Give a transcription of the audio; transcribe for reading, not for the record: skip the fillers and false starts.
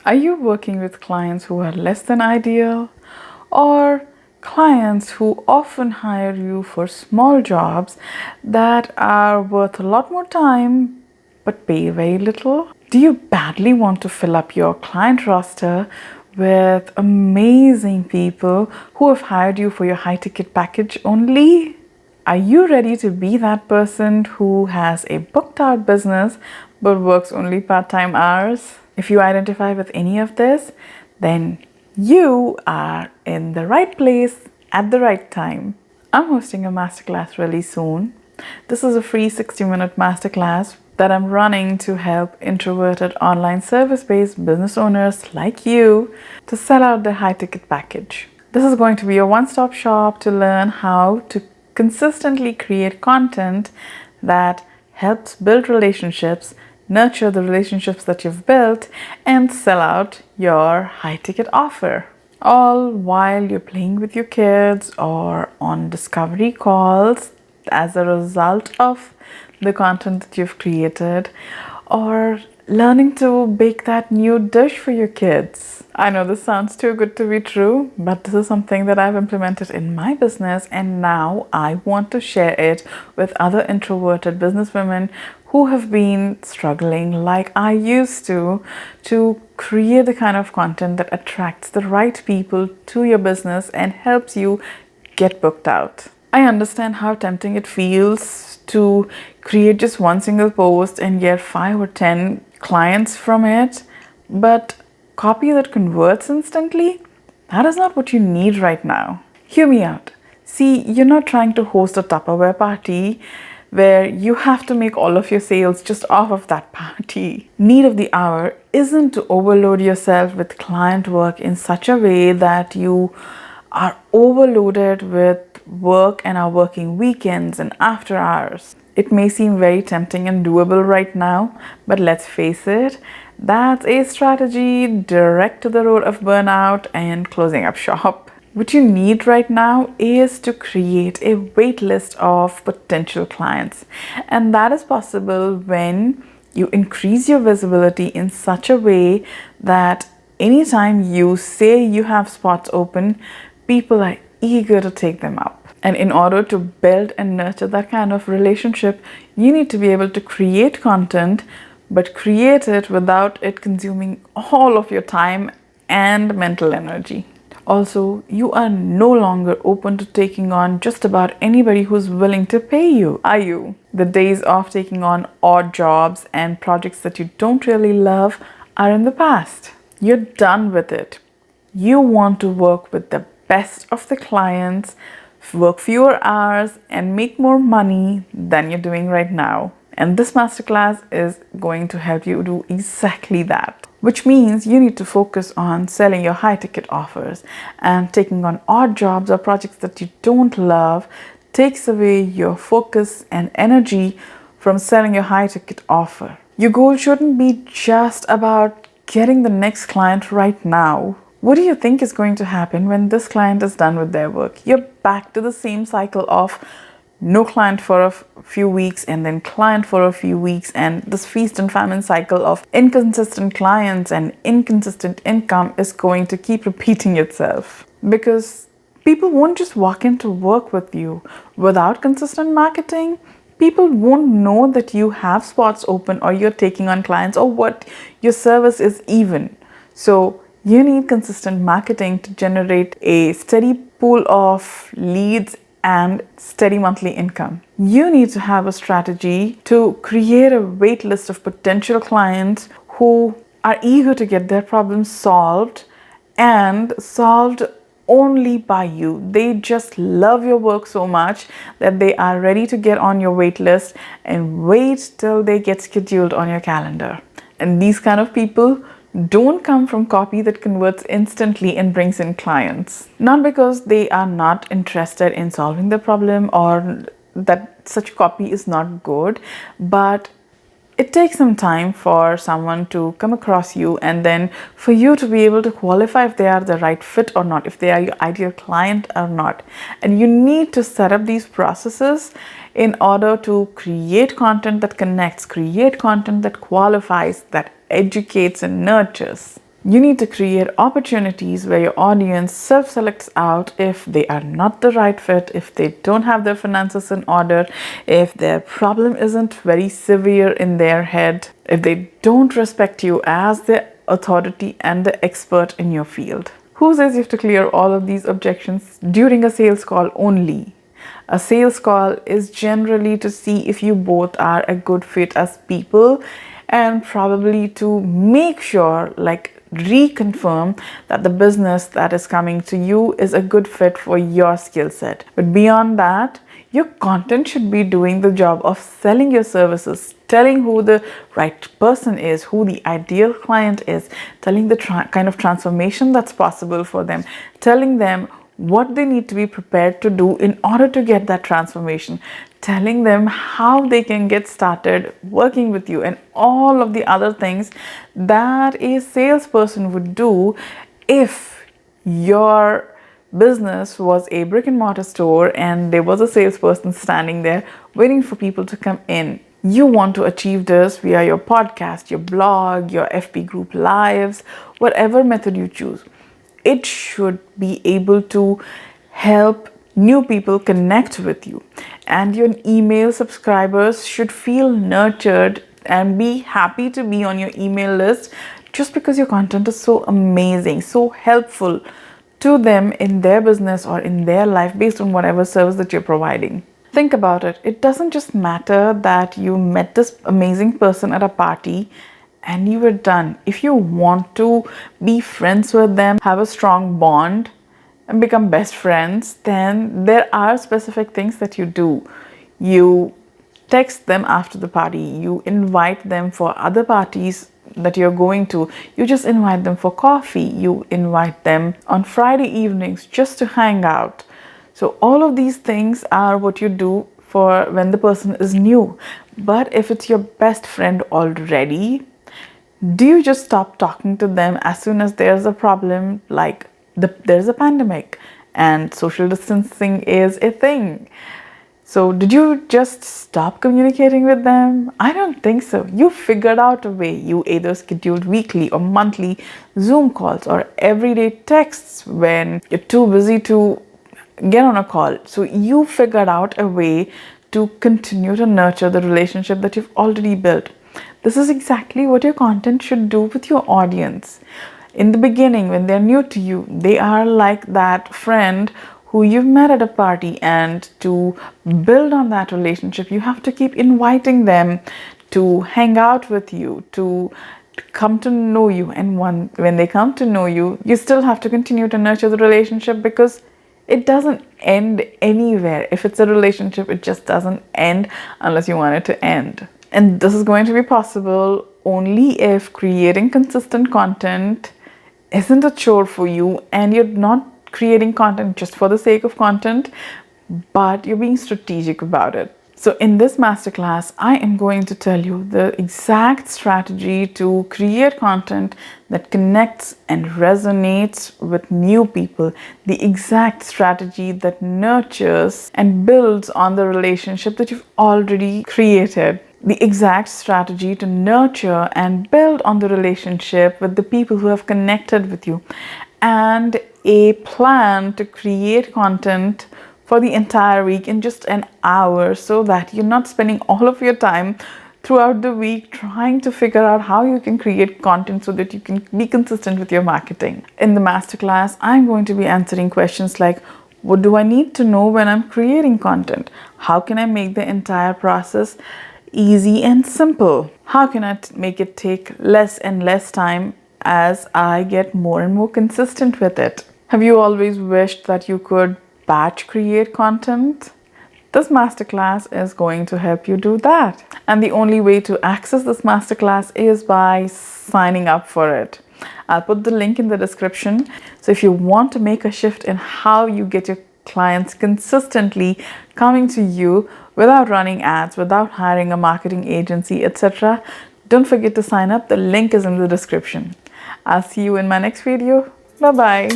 Are you working with clients who are less than ideal, or clients who often hire you for small jobs that are worth a lot more time but pay very little? Do you badly want to fill up your client roster with amazing people who have hired you for your high ticket package only? Are you ready to be that person who has a booked out business but works only part time hours? If you identify with any of this, then you are in the right place at the right time. I'm hosting a masterclass really soon. This is a free 60-minute masterclass that I'm running to help introverted online service-based business owners like you to sell out their high-ticket package. This is going to be a one-stop shop to learn how to consistently create content that helps build relationships, nurture the relationships that you've built, and sell out your high-ticket offer. All while you're playing with your kids or on discovery calls as a result of the content that you've created, or learning to bake that new dish for your kids. I know this sounds too good to be true, but this is something that I've implemented in my business, and now I want to share it with other introverted businesswomen who have been struggling like I used to create the kind of content that attracts the right people to your business and helps you get booked out. I understand how tempting it feels to create just one single post and get 5 or 10 clients from it, but copy that converts instantly, that is not what you need right now. Hear me out. See, you're not trying to host a Tupperware party where you have to make all of your sales just off of that party. Need of the hour isn't to overload yourself with client work in such a way that you are overloaded with work and are working weekends and after hours. It may seem very tempting and doable right now, but let's face it, that's a strategy direct to the road of burnout and closing up shop. What you need right now is to create a wait list of potential clients. And that is possible when you increase your visibility in such a way that anytime you say you have spots open, people are eager to take them up. And in order to build and nurture that kind of relationship, you need to be able to create content, but create it without it consuming all of your time and mental energy. Also, you are no longer open to taking on just about anybody who's willing to pay you, are you? The days of taking on odd jobs and projects that you don't really love are in the past. You're done with it. You want to work with the best of the clients, work fewer hours, and make more money than you're doing right now. And this masterclass is going to help you do exactly that. Which means you need to focus on selling your high ticket offers, and taking on odd jobs or projects that you don't love takes away your focus and energy from selling your high ticket offer. Your goal shouldn't be just about getting the next client right now. What do you think is going to happen when this client is done with their work? You're back to the same cycle of no client for a few weeks and then client for a few weeks, and this feast and famine cycle of inconsistent clients and inconsistent income is going to keep repeating itself, because people won't just walk into work with you. Without consistent marketing, people won't know that you have spots open or you're taking on clients or what your service is even. So you need consistent marketing to generate a steady pool of leads and steady monthly income. You need to have a strategy to create a wait list of potential clients who are eager to get their problems solved, and solved only by you. They just love your work so much that they are ready to get on your wait list and wait till they get scheduled on your calendar. And these kind of people don't come from copy that converts instantly and brings in clients. Not because they are not interested in solving the problem or that such copy is not good, but it takes some time for someone to come across you and then for you to be able to qualify if they are the right fit or not, if they are your ideal client or not. And you need to set up these processes in order to create content that connects, create content that qualifies, that educates and nurtures. You need to create opportunities where your audience self selects out if they are not the right fit, if they don't have their finances in order, if their problem isn't very severe in their head, if they don't respect you as the authority and the expert in your field. Who says you have to clear all of these objections during a sales call only? A sales call is generally to see if you both are a good fit as people and probably to make sure, like reconfirm that the business that is coming to you is a good fit for your skill set. But beyond that, your content should be doing the job of selling your services, telling who the right person is, who the ideal client is, telling the kind of transformation that's possible for them, telling them what they need to be prepared to do in order to get that transformation, telling them how they can get started working with you, and all of the other things that a salesperson would do if your business was a brick and mortar store and there was a salesperson standing there waiting for people to come in. You want to achieve this via your podcast, your blog, your FB group lives, whatever method you choose. It should be able to help new people connect with you, and your email subscribers should feel nurtured and be happy to be on your email list just because your content is so amazing, so helpful to them in their business or in their life based on whatever service that you're providing. Think about it. It doesn't just matter that you met this amazing person at a party and you were done. If you want to be friends with them, have a strong bond, and become best friends, then there are specific things that you do. You text them after the party, you invite them for other parties that you're going to, you just invite them for coffee, you invite them on Friday evenings just to hang out. So all of these things are what you do for when the person is new. But if it's your best friend already, do you just stop talking to them as soon as there's a problem, like there's a pandemic and social distancing is a thing? So did you just stop communicating with them? I don't think so. You figured out a way. You either scheduled weekly or monthly Zoom calls or everyday texts when you're too busy to get on a call. So you figured out a way to continue to nurture the relationship that you've already built. This is exactly what your content should do with your audience. In the beginning, when they're new to you, they are like that friend who you've met at a party, and to build on that relationship, you have to keep inviting them to hang out with you, to come to know you. And when they come to know you, you still have to continue to nurture the relationship, because it doesn't end anywhere. If it's a relationship, it just doesn't end unless you want it to end. And this is going to be possible only if creating consistent content isn't a chore for you, and you're not creating content just for the sake of content, but you're being strategic about it. So in this masterclass, I am going to tell you the exact strategy to create content that connects and resonates with new people, the exact strategy that nurtures and builds on the relationship that you've already created, the exact strategy to nurture and build on the relationship with the people who have connected with you, and a plan to create content for the entire week in just an hour, so that you're not spending all of your time throughout the week trying to figure out how you can create content so that you can be consistent with your marketing. In the masterclass, I'm going to be answering questions like, what do I need to know when I'm creating content? How can I make the entire process easy and simple? How can I make it take less and less time as I get more and more consistent with it? Have you always wished that you could batch create content? This masterclass is going to help you do that. And the only way to access this masterclass is by signing up for it. I'll put the link in the description. So if you want to make a shift in how you get your clients consistently coming to you without running ads, without hiring a marketing agency, etc., don't forget to sign up. The link is in the description. I'll see you in my next video. Bye-bye.